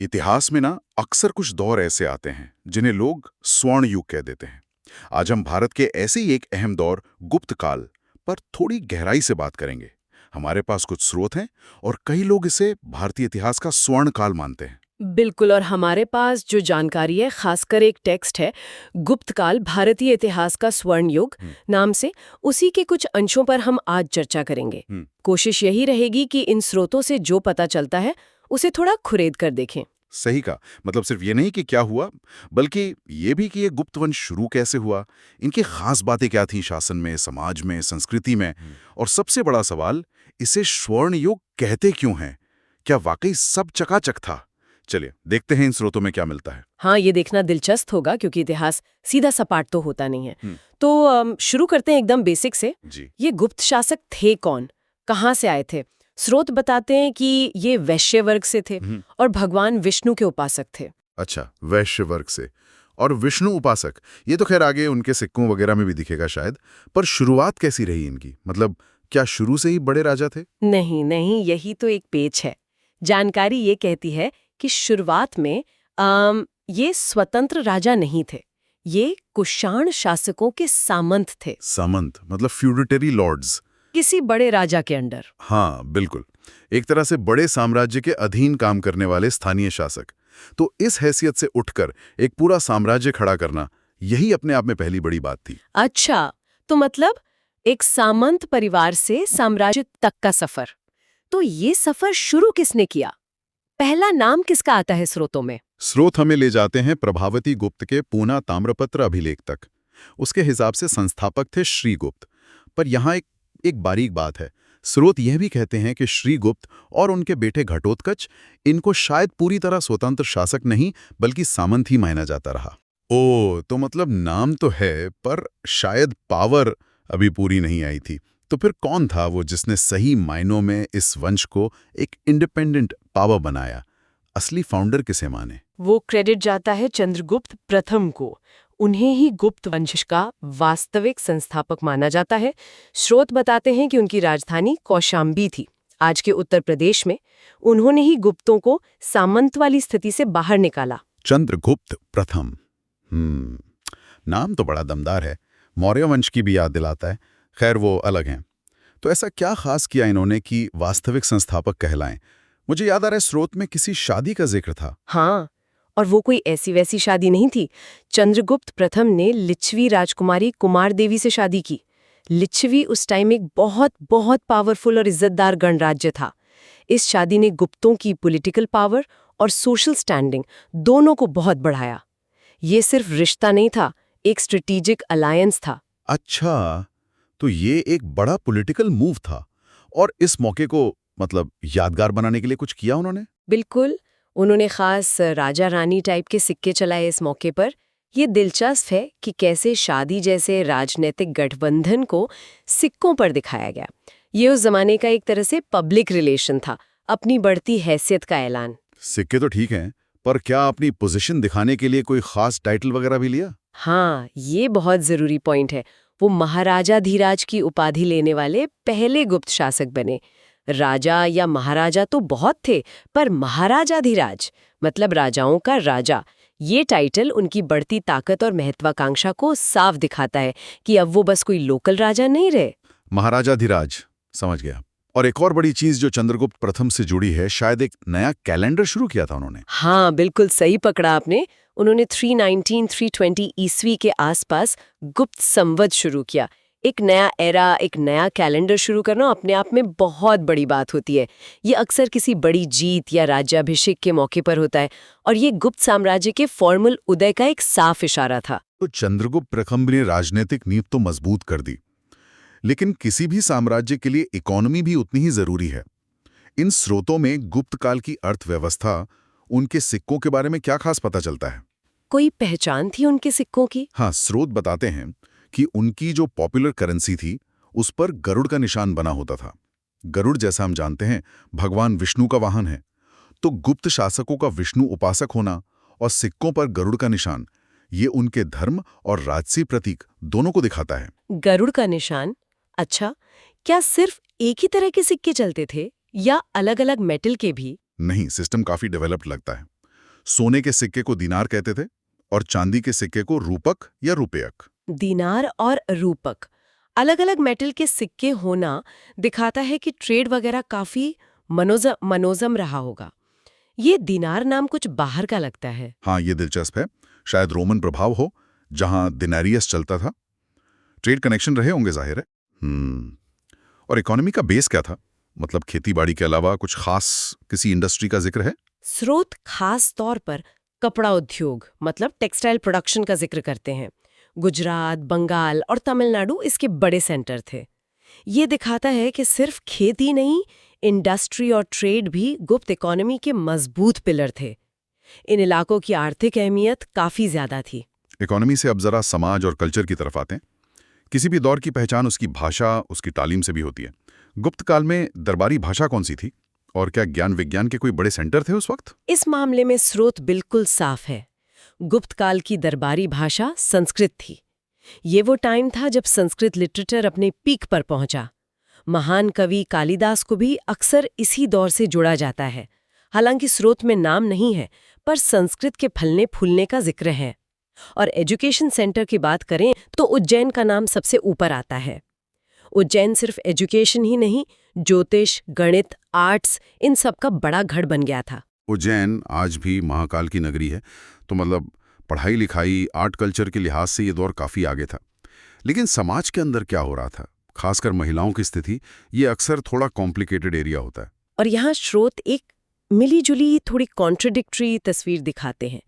इतिहास में ना अक्सर कुछ दौर ऐसे आते हैं जिन्हें लोग स्वर्ण युग कह देते हैं। आज हम भारत के ऐसे ही एक अहम दौर गुप्त काल पर थोड़ी गहराई से बात करेंगे। हमारे पास कुछ स्रोत हैं और कई लोग इसे भारतीय इतिहास का स्वर्ण काल मानते हैं। बिल्कुल। और हमारे पास जो जानकारी है, खासकर एक टेक्स्ट है गुप्त काल भारतीय इतिहास का स्वर्ण युग नाम से। उसी के कुछ अंशों पर हम आज चर्चा करेंगे। हम्म, कोशिश यही रहेगी कि इन स्रोतों से जो पता चलता है उसे थोड़ा खुरेद कर देखें। सही का मतलब सिर्फ ये नहीं कि क्या हुआ, बल्कि ये भी कि ये गुप्त वंश शुरू कैसे हुआ, इनकी खास बातें क्या थीं शासन में, समाज में, संस्कृति में। और सबसे बड़ा सवाल, इसे स्वर्ण युग कहते क्यों हैं? क्या वाकई सब चकाचक था? चलिए देखते हैं इन स्रोतों में क्या मिलता है। हाँ, ये देखना दिलचस्प होगा क्योंकि इतिहास सीधा सपाट तो होता नहीं है। हम्म, तो शुरू करते हैं एकदम बेसिक से। जी। ये गुप्त शासक थे कौन, कहाँ से आए थे? स्रोत बताते हैं कि ये वैश्य वर्ग से थे हम्म, और भगवान विष्णु के उपासक थे। अच्छा, वैश्य वर्ग से और विष्णु उपासक, ये तो खैर आगे उनके सिक्कों वगैरह में भी दिखेगा शायद। पर शुरुआत कैसी रही इनकी? मतलब क्या शुरू से ही बड़े राजा थे? नहीं नहीं, यही तो एक पेच है। जानकारी ये कहती है कि शुरुआत में ये स्वतंत्र राजा नहीं थे। ये कुषाण शासकों के सामंत थे, सामंत मतलब फ्यूडिटरी लॉर्ड्स। किसी बड़े राजा के अंडर। हाँ बिल्कुल, एक तरह से बड़े साम्राज्य के अधीन काम करने वाले स्थानीय शासक। तो इस हैसियत से उठकर एक पूरा साम्राज्य खड़ा करना, यही अपने आप में पहली बड़ी बात थी। अच्छा, तो मतलब एक सामंत परिवार से साम्राज्य तक का सफर। तो ये सफर शुरू किसने किया? पहला नाम किसका आता है स्रोतों में? स्रोत हमें ले जाते हैं प्रभावती गुप्त के पूना ताम्रपत्र अभिलेख तक। उसके हिसाब से संस्थापक थे श्रीगुप्त। पर यहाँ एक बारीक बात है। स्रोत यह भी कहते हैं कि श्रीगुप्त और उनके बेटे घटोत्कच, इनको शायद पूरी तरह स्वतंत्र शासक नहीं बल्कि सामंत ही माना जाता रहा। ओ, तो मतलब नाम तो है पर शायद पावर अभी पूरी नहीं आई थी। तो फिर कौन था वो जिसने सही मायनों में इस वंश को एक इंडिपेंडेंट पावर बनाया? असली फाउंडर किसे माने? वो क्रेडिट जाता है चंद्रगुप्त प्रथम को। उन्हें ही गुप्त वंश का वास्तविक संस्थापक माना जाता है। स्रोत बताते हैं कि उनकी राजधानी कौशाम्बी थी, आज के उत्तर प्रदेश में। उन्होंने ही गुप्तों को सामंत वाली स्थिति से बाहर निकाला। चंद्रगुप्त प्रथम। नाम तो बड़ा दमदार है, मौर्य वंश की भी याद दिलाता है। खैर वो अलग हैं। तो ऐसा क्या खास किया इन्होंने कि वास्तविक संस्थापक कहलाएं? मुझे याद आ रहा है स्रोत में किसी शादी का जिक्र था। हाँ, और वो कोई ऐसी वैसी शादी नहीं थी। चंद्रगुप्त प्रथम ने लिच्छवी राजकुमारी कुमार देवी से शादी की। लिच्छवी उस टाइम एक बहुत बहुत पावरफुल और इज्जतदार गणराज्य था। इस शादी ने गुप्तों की पॉलिटिकल पावर और सोशल स्टैंडिंग दोनों को बहुत बढ़ाया। ये सिर्फ रिश्ता नहीं था, एक स्ट्रेटेजिक अलायंस था। अच्छा, तो ये एक बड़ा पॉलिटिकल मूव था। और इस मौके को मतलब यादगार बनाने के लिए कुछ किया उन्होंने? बिल्कुल, उन्होंने खास राजा रानी टाइप के सिक्के चलाए इस मौके पर। ये दिलचस्प है कि कैसे शादी जैसे राजनीतिक गठबंधन को सिक्कों पर दिखाया गया। ये उस जमाने का एक तरह से पब्लिक रिलेशन था, अपनी बढ़ती हैसियत का ऐलान। सिक्के तो ठीक हैं, पर क्या अपनी पोजीशन दिखाने के लिए कोई खास टाइटल वगैरह भी लिया? हाँ, ये बहुत जरूरी पॉइंट है। वो महाराजाधिराज की उपाधि लेने वाले पहले गुप्त शासक बने। राजा या महाराजा तो बहुत थे, पर महाराजाधिराज मतलब राजाओं का राजा, ये टाइटल उनकी बढ़ती ताकत और महत्वाकांक्षा को साफ दिखाता है कि अब वो बस कोई लोकल राजा नहीं रहे। महाराजाधिराज, समझ गया। और एक और बड़ी चीज जो चंद्रगुप्त प्रथम से जुड़ी है, शायद एक नया कैलेंडर शुरू किया था उन्होंने। हाँ, बिल्कुल सही पकड़ा आपने। उन्होंने 319-320 ईस्वी के आसपास गुप्त संवत शुरू किया। एक नया एरा, एक नया कैलेंडर शुरू करना अपने आप में बहुत बड़ी बात होती है। ये अक्सर किसी बड़ी जीत या राज्याभिषेक के मौके पर होता है, और ये गुप्त साम्राज्य के फॉर्मल उदय का एक साफ इशारा था। तो चंद्रगुप्त प्रथम ने राजनीतिक नींव तो मजबूत कर दी, लेकिन किसी भी साम्राज्य के लिए इकोनॉमी भी उतनी ही जरूरी है। इन स्रोतों में गुप्त काल की अर्थव्यवस्था, उनके सिक्कों के बारे में क्या खास पता चलता है? कोई पहचान थी उनके सिक्कों की? हाँ, स्रोत बताते हैं कि उनकी जो पॉपुलर करेंसी थी, उस पर गरुड़ का निशान बना होता था। गरुड़, जैसा हम जानते हैं, भगवान विष्णु का वाहन है। तो गुप्त शासकों का विष्णु उपासक होना और सिक्कों पर गरुड़ का निशान, ये उनके धर्म और राजसी प्रतीक दोनों को दिखाता है। गरुड़ का निशान? अच्छा, क्या सिर्फ एक ही तरह के सिक्के चलते थे या अलग-अलग मेटल के भी? नहीं, सिस्टम काफी डेवलप्ड लगता है। सोने के सिक्के को दीनार कहते थे और चांदी के सिक्के को रूपक या रुपयक। दीनार और रूपक, अलग अलग मेटल के सिक्के होना दिखाता है कि ट्रेड वगैरह काफी मनोजम रहा होगा। ये दीनार नाम कुछ बाहर का लगता है। हाँ, ये दिलचस्प है। शायद रोमन प्रभाव हो, जहां दिनारियस चलता था। ट्रेड कनेक्शन रहे होंगे, जाहिर है। और इकोनॉमी का बेस क्या था? मतलब खेती-बाड़ी के अलावा कुछ खास किसी इंडस्ट्री का जिक्र है? स्रोत खास तौर पर कपड़ा उद्योग मतलब टेक्सटाइल प्रोडक्शन का जिक्र करते हैं। गुजरात, बंगाल और तमिलनाडु इसके बड़े सेंटर थे। ये दिखाता है कि सिर्फ खेती नहीं, इंडस्ट्री और ट्रेड भी गुप्त इकोनॉमी के मजबूत पिलर थे। इन इलाकों की आर्थिक अहमियत काफी ज्यादा थी। इकोनॉमी से अब जरा समाज और कल्चर की तरफ आते हैं। किसी भी दौर की पहचान उसकी भाषा, उसकी तालीम से भी होती है। गुप्त काल में दरबारी भाषा कौन सी थी? और क्या ज्ञान विज्ञान के कोई बड़े सेंटर थे उस वक्त? इस मामले में स्रोत बिल्कुल साफ है। गुप्त काल की दरबारी भाषा संस्कृत थी। ये वो टाइम था जब संस्कृत लिटरेचर अपने पीक पर पहुंचा। महान कवि कालिदास को भी अक्सर इसी दौर से जोड़ा जाता है। हालांकि स्रोत में नाम नहीं है, पर संस्कृत के फलने फूलने का जिक्र है। और एजुकेशन सेंटर की बात करें तो उज्जैन का नाम सबसे ऊपर आता है। उज्जैन सिर्फ एजुकेशन ही नहीं, ज्योतिष, गणित, आर्ट्स, इन सब का बड़ा गढ़ बन गया था। उज्जैन आज भी महाकाल की नगरी है, तो मतलब पढ़ाई लिखाई, आर्ट कल्चर के लिहाज से ये दौर काफ़ी आगे था। लेकिन समाज के अंदर क्या हो रहा था, खासकर महिलाओं की स्थिति, ये अक्सर थोड़ा कॉम्प्लिकेटेड एरिया होता है। और यहाँ स्रोत एक मिली-जुली, थोड़ी कॉन्ट्रडिक्टरी तस्वीर दिखाते हैं।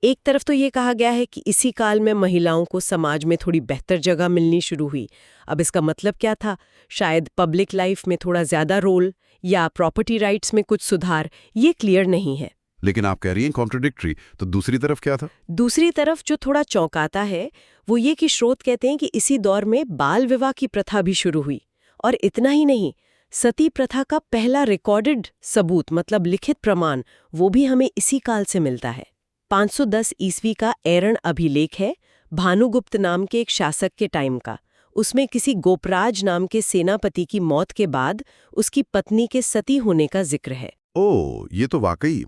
एक तरफ तो ये कहा गया है कि इसी काल में महिलाओं को समाज में थोड़ी बेहतर जगह मिलनी शुरू हुई। अब इसका मतलब क्या था? शायद पब्लिक लाइफ में थोड़ा ज्यादा रोल या प्रॉपर्टी राइट्स में कुछ सुधार, ये क्लियर नहीं है। लेकिन आप कह रही हैं कॉन्ट्रडिक्टरी, तो दूसरी तरफ क्या था? दूसरी तरफ जो थोड़ा चौंकाता है वो ये कि स्रोत कहते हैं कि इसी दौर में बाल विवाह की प्रथा भी शुरू हुई। और इतना ही नहीं, सती प्रथा का पहला रिकॉर्डेड सबूत मतलब लिखित प्रमाण, वो भी हमें इसी काल से मिलता है। 510 ईस्वी का एरण अभिलेख है, भानुगुप्त नाम के एक शासक के टाइम का। उसमें किसी गोपराज नाम के सेनापति की मौत के बाद उसकी पत्नी के सती होने का जिक्र है। ओह, ये तो वाकई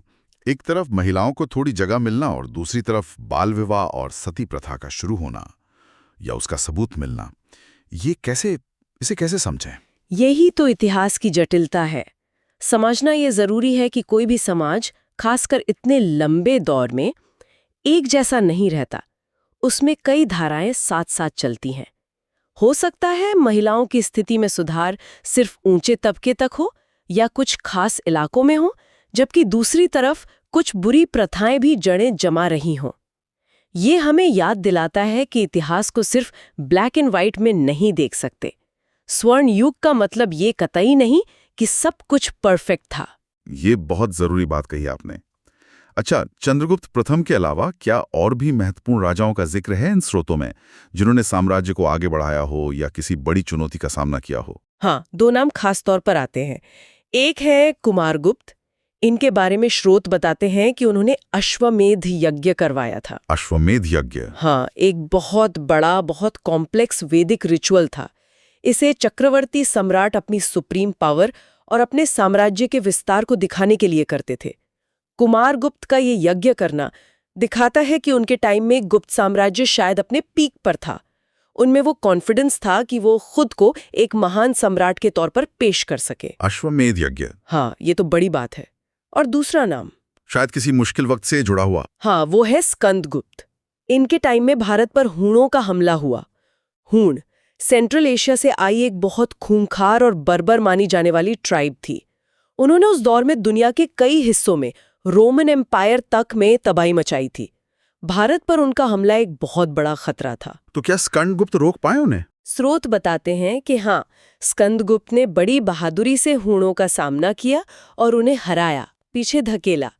एक तरफ महिलाओं को थोड़ी जगह मिलना और दूसरी तरफ बाल विवाह और सती प्रथा का शुरू होना या उसका सबूत मिलना, इसे कैसे समझें? यही तो इतिहास की जटिलता है। समझना ये जरूरी है कि कोई भी समाज, खासकर इतने लंबे दौर में, एक जैसा नहीं रहता। उसमें कई धाराएं साथ साथ चलती हैं। हो सकता है महिलाओं की स्थिति में सुधार सिर्फ ऊंचे तबके तक हो या कुछ खास इलाकों में हो, जबकि दूसरी तरफ कुछ बुरी प्रथाएं भी जड़ें जमा रही हों। ये हमें याद दिलाता है कि इतिहास को सिर्फ ब्लैक एंड व्हाइट में नहीं देख सकते। स्वर्ण युग का मतलब ये कतई नहीं कि सब कुछ परफेक्ट था। ये बहुत जरूरी बात कही आपने। अच्छा, चंद्रगुप्त प्रथम के अलावा क्या और भी महत्वपूर्ण राजाओं का जिक्र है इन स्रोतों में, जिन्होंने साम्राज्य को आगे बढ़ाया हो या किसी बड़ी चुनौती का सामना किया हो? हाँ, दो नाम खास तौर पर आते हैं। एक है कुमारगुप्त। इनके बारे में स्रोत बताते हैं कि उन्होंने अश्वमेध यज्ञ करवाया था। अश्वमेध यज्ञ? हाँ, एक बहुत बड़ा, बहुत कॉम्प्लेक्स वैदिक रिचुअल था। इसे चक्रवर्ती सम्राट अपनी सुप्रीम पावर और अपने साम्राज्य के विस्तार को दिखाने के लिए करते थे। कुमारगुप्त का ये यज्ञ करना दिखाता है कि उनके टाइम में गुप्त साम्राज्य शायद अपने पीक पर था। उनमें वो कॉन्फिडेंस था कि वो खुद को एक महान सम्राट के तौर पर पेश कर सके। अश्वमेध यज्ञ? हाँ, ये तो बड़ी बात है। और दूसरा नाम शायद किसी मुश्किल वक्त से जुड़ा हुआ। हाँ, वो है स्कंदगुप्त। इनके टाइम में भारत पर हूणों का हमला हुआ। हूण सेंट्रल एशिया से आई एक बहुत खूंखार और बर्बर मानी जाने वाली ट्राइब थी। उन्होंने उस दौर में दुनिया के कई हिस्सों में, रोमन एम्पायर तक में तबाही मचाई थी। भारत पर उनका हमला एक बहुत बड़ा खतरा था। तो क्या स्कंदगुप्त रोक पाए उन्हें? स्रोत बताते हैं कि हाँ, स्कंदगुप्त ने बड़ी बहादुरी से हूणों का सामना किया और उन्हें हराया, पीछे धकेला।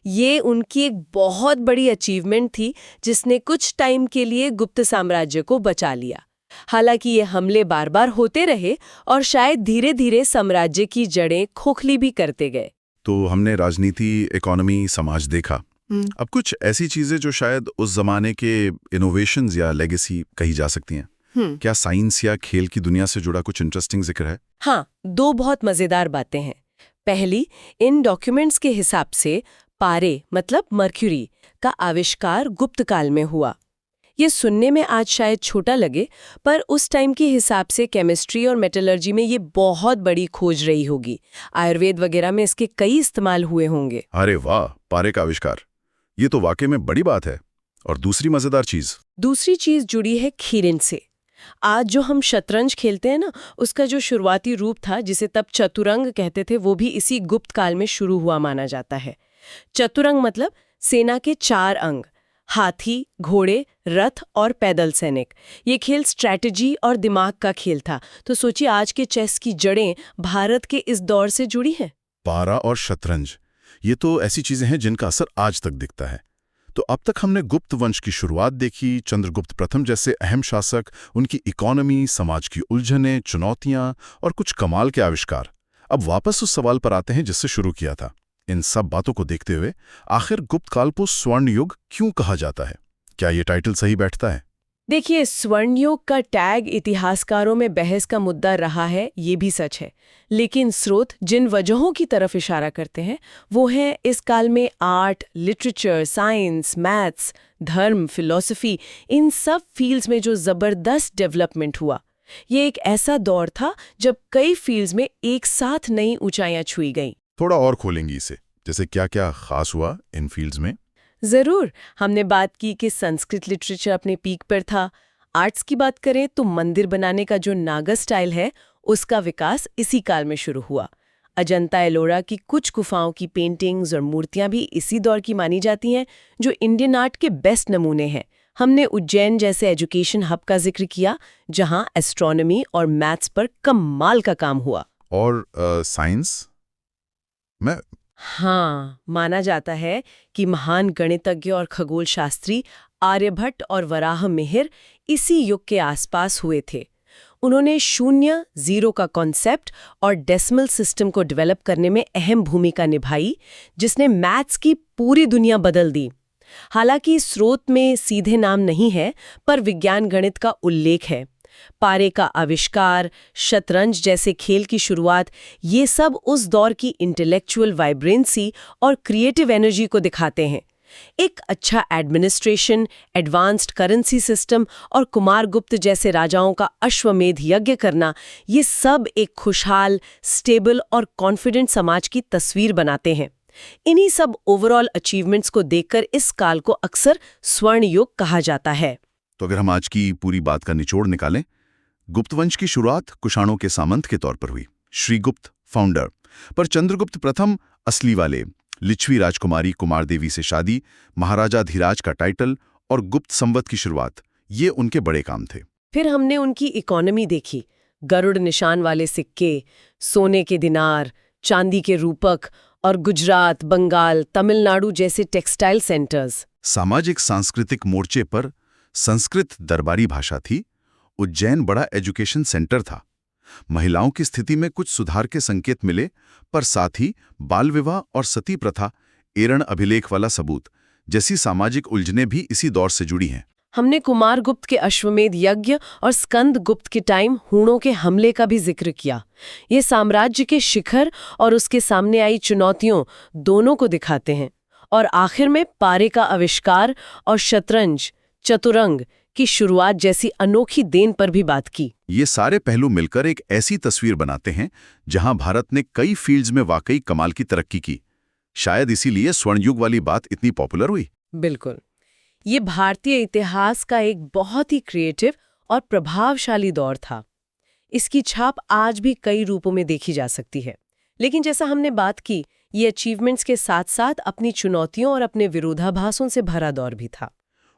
ये उनकी एक बहुत बड़ी अचीवमेंट थी जिसने कुछ टाइम के लिए गुप्त साम्राज्य को बचा लिया। हालांकि ये हमले बार बार होते रहे और शायद धीरे धीरे साम्राज्य की जड़ें खोखली भी करते गए। तो हमने राजनीति, इकोनॉमी, समाज देखा। अब कुछ ऐसी चीजें जो शायद उस जमाने के इनोवेशंस या लेगेसी कही जा सकती हैं। क्या साइंस या खेल की दुनिया से जुड़ा कुछ इंटरेस्टिंग जिक्र है? हाँ, दो बहुत मजेदार बातें हैं। पहली, इन डॉक्यूमेंट्स के हिसाब से पारे मतलब मर्क्यूरी का आविष्कार गुप्त काल में हुआ। ये सुनने में आज शायद छोटा लगे, पर उस टाइम के हिसाब से केमिस्ट्री और मेटलर्जी में ये बहुत बड़ी खोज रही होगी। आयुर्वेद वगैरह में इसके कई इस्तेमाल हुए होंगे। अरे वाह, पारे का आविष्कार, ये तो वाकई में बड़ी बात है। और दूसरी मजेदार चीज जुड़ी है खीरिन से। आज जो हम शतरंज खेलते हैं ना, उसका जो शुरुआती रूप था जिसे तब चतुरंग कहते थे, वो भी इसी गुप्त काल में शुरू हुआ माना जाता है। चतुरंग मतलब सेना के 4 अंग, हाथी, घोड़े, रथ और पैदल सैनिक। ये खेल स्ट्रैटेजी और दिमाग का खेल था। तो सोचिए आज के चेस की जड़ें भारत के इस दौर से जुड़ी हैं। पारा और शतरंज, ये तो ऐसी चीजें हैं जिनका असर आज तक दिखता है। तो अब तक हमने गुप्त वंश की शुरुआत देखी, चंद्रगुप्त प्रथम जैसे अहम शासक, उनकी इकोनॉमी, समाज की उलझनें, चुनौतियां और कुछ कमाल के आविष्कार। अब वापस उस सवाल पर आते हैं जिससे शुरू किया था। इन सब बातों को देखते हुए आखिर गुप्त काल को स्वर्ण युग क्यों कहा जाता है? क्या ये टाइटल सही बैठता है? देखिए, स्वर्णयुग का टैग इतिहासकारों में बहस का मुद्दा रहा है, ये भी सच है। लेकिन स्रोत जिन वजहों की तरफ इशारा करते हैं वो है इस काल में आर्ट, लिटरेचर, साइंस, मैथ्स, धर्म, फिलॉसफी, इन सब फील्ड्स में जो जबरदस्त डेवलपमेंट हुआ। ये एक ऐसा दौर था जब कई फील्ड्स में एक साथ नई ऊंचाइयां छुई गईं। थोड़ा और खोलेंगी इसे, जैसे क्या क्या खास हुआ इन फील्ड्स में? जरूर। हमने बात की कि संस्कृत लिटरेचर अपने पीक पर था। आर्ट्स की बात करें तो मंदिर बनाने का जो नागा स्टाइल है, उसका विकास इसी काल में शुरू हुआ। अजंता एलोरा की कुछ गुफाओं की पेंटिंग्स और मूर्तियां भी इसी दौर की मानी जाती हैं, जो इंडियन आर्ट के बेस्ट नमूने हैं। हमने उज्जैन जैसे एजुकेशन हब का जिक्र किया, जहां एस्ट्रोनॉमी और मैथ्स पर कमाल का काम हुआ। और साइंस में? हाँ, माना जाता है कि महान गणितज्ञ और खगोल शास्त्री आर्यभट्ट और वराह मिहिर इसी युग के आसपास हुए थे। उन्होंने शून्य, जीरो का कॉन्सेप्ट और डेसिमल सिस्टम को डेवलप करने में अहम भूमिका निभाई, जिसने मैथ्स की पूरी दुनिया बदल दी। हालांकि स्रोत में सीधे नाम नहीं है, पर विज्ञान गणित का उल्लेख है। पारे का आविष्कार, शतरंज जैसे खेल की शुरुआत, ये सब उस दौर की इंटेलेक्चुअल वाइब्रेंसी और क्रिएटिव एनर्जी को दिखाते हैं। एक अच्छा एडमिनिस्ट्रेशन, एडवांस्ड करेंसी सिस्टम और कुमारगुप्त जैसे राजाओं का अश्वमेध यज्ञ करना, ये सब एक खुशहाल, स्टेबल और कॉन्फिडेंट समाज की तस्वीर बनाते हैं। इन्हीं सब ओवरऑल अचीवमेंट्स को देखकर इस काल को अक्सर स्वर्ण युग कहा जाता है। तो अगर हम आज की पूरी बात का निचोड़ निकालें, गुप्त वंश की शुरुआत कुषाणों के सामंत के तौर पर हुई, श्रीगुप्त फाउंडर, पर चंद्रगुप्त प्रथम असली वाले, लिच्छवी राजकुमारी कुमारदेवी से शादी, महाराजा धीराज का टाइटल और गुप्त संवत की शुरुआत, ये उनके बड़े काम थे। फिर हमने उनकी इकोनॉमी देखी, गरुड़ निशान वाले सिक्के, सोने के दिनार, चांदी के रूपक और गुजरात, बंगाल, तमिलनाडु जैसे टेक्सटाइल सेंटर्स। सामाजिक सांस्कृतिक मोर्चे पर संस्कृत दरबारी भाषा थी, उज्जैन बड़ा एजुकेशन सेंटर था। महिलाओं की स्थिति में कुछ सुधार के संकेत मिले, पर साथ ही बाल विवाह और सती प्रथा, एरण अभिलेख वाला सबूत जैसी सामाजिक उलझनें भी इसी दौर से जुड़ी हैं। हमने कुमारगुप्त के अश्वमेध यज्ञ और स्कंद गुप्त के टाइम हूणों के हमले का भी जिक्र किया। ये साम्राज्य के शिखर और उसके सामने आई चुनौतियों दोनों को दिखाते हैं। और आखिर में पारे का आविष्कार और शतरंज, चतुरंग की शुरुआत जैसी अनोखी देन पर भी बात की। ये सारे पहलू मिलकर एक ऐसी तस्वीर बनाते हैं जहां भारत ने कई फील्ड्स में वाकई कमाल की तरक्की की। शायद इसीलिए स्वर्ण युग वाली बात इतनी पॉपुलर हुई। बिल्कुल, ये भारतीय इतिहास का एक बहुत ही क्रिएटिव और प्रभावशाली दौर था। इसकी छाप आज भी कई रूपों में देखी जा सकती है। लेकिन जैसा हमने बात की, ये अचीवमेंट्स के साथ साथ अपनी चुनौतियों और अपने विरोधाभासों से भरा दौर भी था।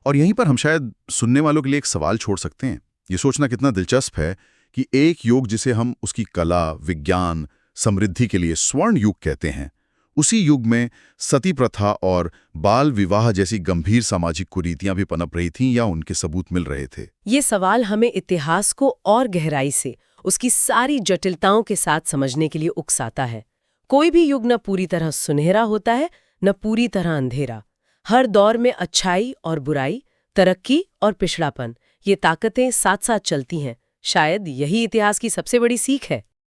और यहीं पर हम शायद सुनने वालों के लिए एक सवाल छोड़ सकते हैं। ये सोचना कितना दिलचस्प है कि एक युग जिसे हम उसकी कला, विज्ञान, समृद्धि के लिए स्वर्ण युग कहते हैं, उसी युग में सती प्रथा और बाल विवाह जैसी गंभीर सामाजिक कुरीतियां भी पनप रही थीं या उनके सबूत मिल रहे थे। ये सवाल हमें इतिहास को और गहराई से, उसकी सारी जटिलताओं के साथ समझने के लिए उकसाता है। कोई भी युग न पूरी तरह सुनहरा होता है, न पूरी तरह अंधेरा। हर दौर में अच्छाई और बुराई, तरक्की और पिछड़ापन, ये ताकतें साथ साथ चलती हैं। शायद यही इतिहास की सबसे बड़ी सीख है।